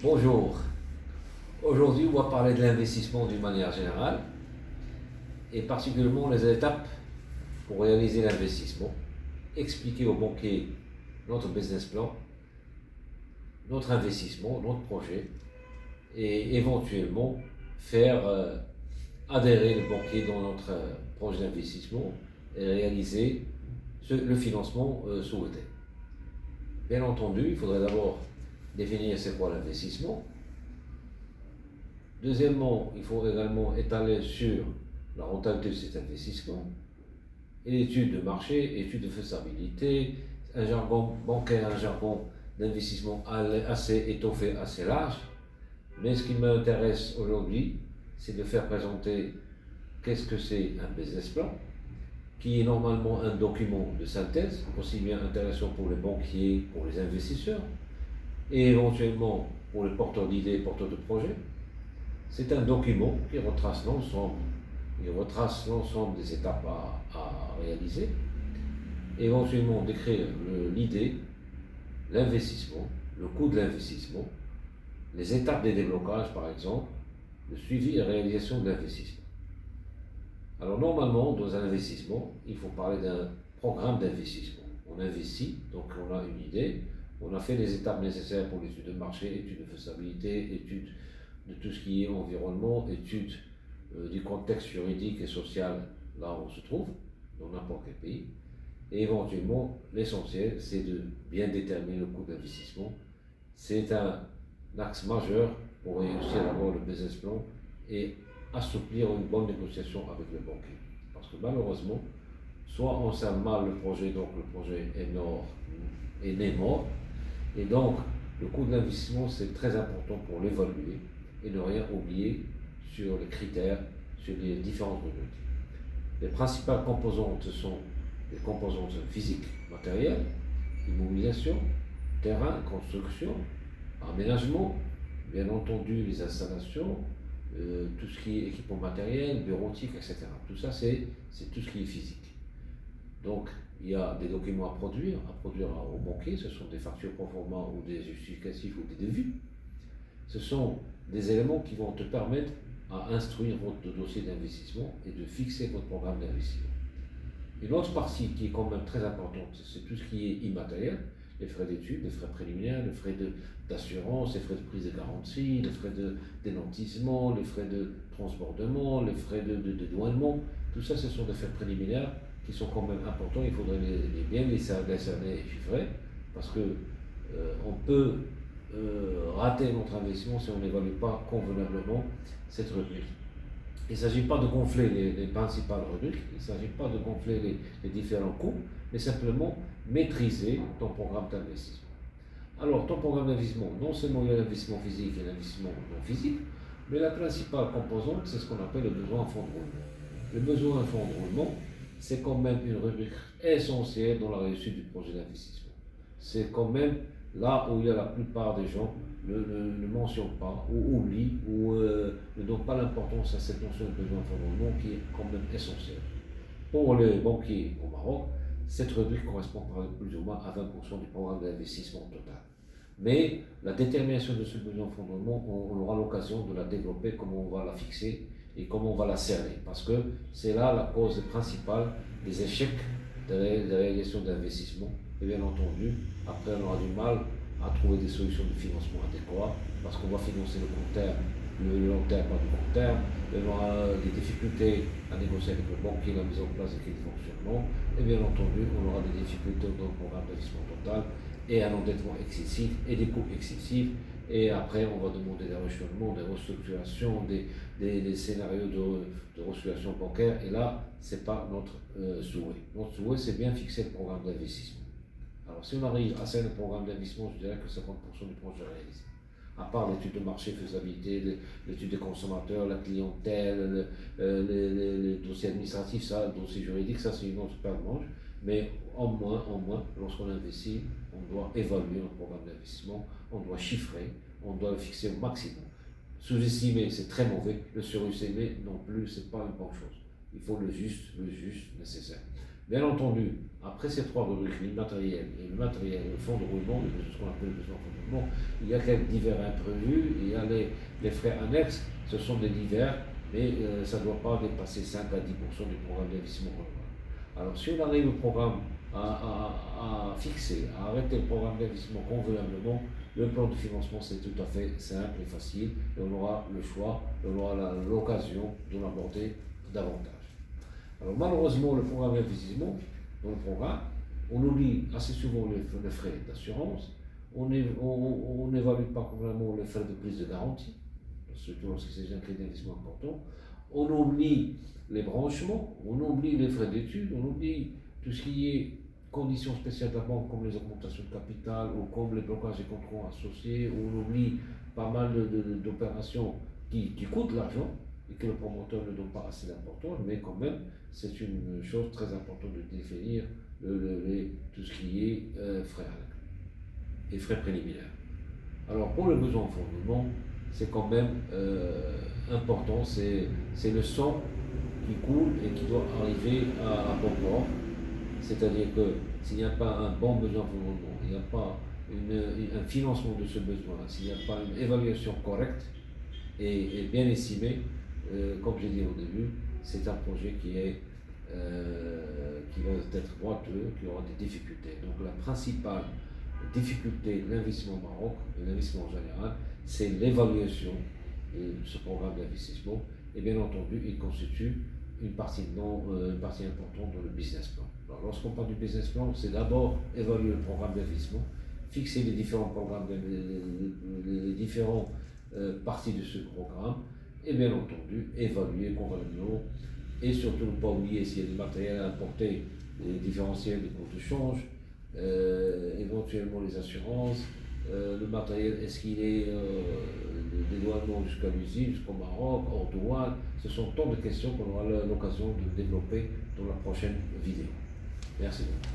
Bonjour, aujourd'hui on va parler de l'investissement d'une manière générale et particulièrement les étapes pour réaliser l'investissement, expliquer aux banquiers notre business plan, notre investissement, notre projet et éventuellement faire adhérer les banquiers dans notre projet d'investissement et réaliser le financement souhaité. Bien entendu, il faudrait d'abord définir c'est quoi l'investissement. Deuxièmement, il faut également étaler sur la rentabilité de cet investissement et l'étude de marché, étude de faisabilité, un jargon bancaire, un jargon d'investissement assez étoffé, assez large. Mais ce qui m'intéresse aujourd'hui, c'est de faire présenter qu'est-ce que c'est un business plan, qui est normalement un document de synthèse, aussi bien intéressant pour les banquiers, pour les investisseurs, et éventuellement pour les porteurs d'idées, porteurs de projets. C'est un document qui retrace l'ensemble, des étapes à réaliser, et éventuellement décrire l'idée, l'investissement, le coût de l'investissement, les étapes des déblocages par exemple, le suivi et réalisation de l'investissement. Alors normalement, dans un investissement, il faut parler d'un programme d'investissement. On investit, donc on a une idée, on a fait les étapes nécessaires pour l'étude de marché, étude de faisabilité, étude de tout ce qui est environnement, étude du contexte juridique et social là où on se trouve, dans n'importe quel pays. Et éventuellement, l'essentiel, c'est de bien déterminer le coût d'investissement. C'est un axe majeur pour réussir d'abord le business plan et assouplir une bonne négociation avec le banquier. Parce que malheureusement, soit on cerne mal le projet, donc le projet est né mort, et donc le coût de l'investissement c'est très important pour l'évaluer et ne rien oublier sur les critères, sur les différentes rubriques. Les principales composantes sont les composantes physiques, matérielles, immobilisation, terrain, construction, aménagement, bien entendu les installations, tout ce qui est équipement matériel, bureautique, etc. Tout ça, c'est tout ce qui est physique. Donc, il y a des documents à produire au banquier, ce sont des factures pro forma ou des justificatifs ou des devis. Ce sont des éléments qui vont te permettre à instruire votre dossier d'investissement et de fixer votre programme d'investissement. Une autre partie qui est quand même très importante, c'est tout ce qui est immatériel, les frais d'études, les frais préliminaires, les frais d'assurance, les frais de prise de garantie, les frais de dénantissement, les frais de transbordement, les frais de douanement. Tout ça, ce sont des frais préliminaires qui sont quand même importants. Il faudrait bien les cerner et chiffrer parce que on peut rater notre investissement si on n'évalue pas convenablement cette rubrique. Il ne s'agit pas de gonfler les principales rubriques, il ne s'agit pas de gonfler les différents coûts, mais simplement maîtriser ton programme d'investissement. Alors, ton programme d'investissement, non seulement il y a l'investissement physique et l'investissement non physique, mais la principale composante, c'est ce qu'on appelle le besoin en fonds de roulement. Le besoin en fonds de roulement, c'est quand même une rubrique essentielle dans la réussite du projet d'investissement. C'est quand même là où il y a la plupart des gens ne mentionnent pas, ou oublient, ou ne donnent pas l'importance à cette notion de besoin en fonds de roulement qui est quand même essentielle. Pour les banquiers au Maroc, cette rubrique correspond plus ou moins à 20% du programme d'investissement total. Mais la détermination de ce besoin en fonds de roulement, on aura l'occasion de la développer, comment on va la fixer et comment on va la cerner. Parce que c'est là la cause principale des échecs de réalisation d'investissement. Et bien entendu, après on aura du mal à trouver des solutions de financement adéquates parce qu'on va financer le court terme, le long terme, pas du court terme. Il y aura des difficultés à négocier avec le banquier, la mise en place des clés de fonctionnement. Et bien entendu, on aura des difficultés dans le programme d'investissement total et un endettement excessif et des coûts excessifs. Et après, on va demander des rechevements, des restructurations, des scénarios de restructuration bancaire. Et là, ce n'est pas notre souhait. Notre souhait, c'est bien fixer le programme d'investissement. Alors, si on arrive à cerner le programme d'investissement, je dirais que 50% du projet réalisé. À part l'étude de marché, faisabilité, l'étude des consommateurs, la clientèle, les dossiers administratifs, ça, le dossier juridique, ça c'est une autre paire de manches. Mais en moins, lorsqu'on investit, on doit évaluer notre programme d'investissement, on doit chiffrer, on doit le fixer au maximum. Sous-estimer, c'est très mauvais. Le surestimer non plus, c'est pas une bonne chose. Il faut le juste nécessaire. Bien entendu, après ces trois rubriques, l'immatériel et le matériel, le fonds de roulement, ce qu'on appelle le besoin de fonds de roulement, il y a quelques divers imprévus, il y a les frais annexes, ce sont des divers, mais ça ne doit pas dépasser 5 à 10% du programme d'investissement renouvelable. Alors si on arrive au programme à fixer, à arrêter le programme d'investissement convenablement, le plan de financement c'est tout à fait simple et facile, et on aura le choix, on aura l'occasion de l'aborder davantage. Alors malheureusement, le programme d'investissement, dans le programme, on oublie assez souvent les frais d'assurance, on n'évalue pas complètement les frais de prise de garantie, surtout lorsqu'il s'agit d'un crédit d'investissement important, on oublie les branchements, on oublie les frais d'études, on oublie tout ce qui est conditions spéciales de la banque comme les augmentations de capital ou comme les blocages des contrôles associés, on oublie pas mal d'opérations qui coûtent l'argent et que le promoteur ne donne pas assez d'importance, mais quand même c'est une chose très importante de définir tout ce qui est frais et frais préliminaires. Alors pour le besoin en fondement, c'est quand même important, c'est le sang qui coule et qui doit arriver à bon port. C'est-à-dire que s'il n'y a pas un bon besoin en fondement, il n'y a pas un financement de ce besoin, s'il n'y a pas une évaluation correcte et bien estimée, comme j'ai dit au début, c'est un projet qui va être boiteux, qui aura des difficultés. Donc la principale difficulté de l'investissement au Maroc, et l'investissement en général, c'est l'évaluation de ce programme d'investissement. Et bien entendu, il constitue une partie importante dans le business plan. Alors, lorsqu'on parle du business plan, c'est d'abord évaluer le programme d'investissement, fixer les différents programmes, les différentes parties de ce programme, et bien entendu, évaluer convenablement, et surtout ne pas oublier s'il y a du matériel à importer, les différentiels des cours de change, éventuellement les assurances, le matériel, est-ce qu'il est dédouanement jusqu'à l'usine, jusqu'au Maroc, hors douane. Ce sont tant de questions qu'on aura l'occasion de développer dans la prochaine vidéo. Merci beaucoup.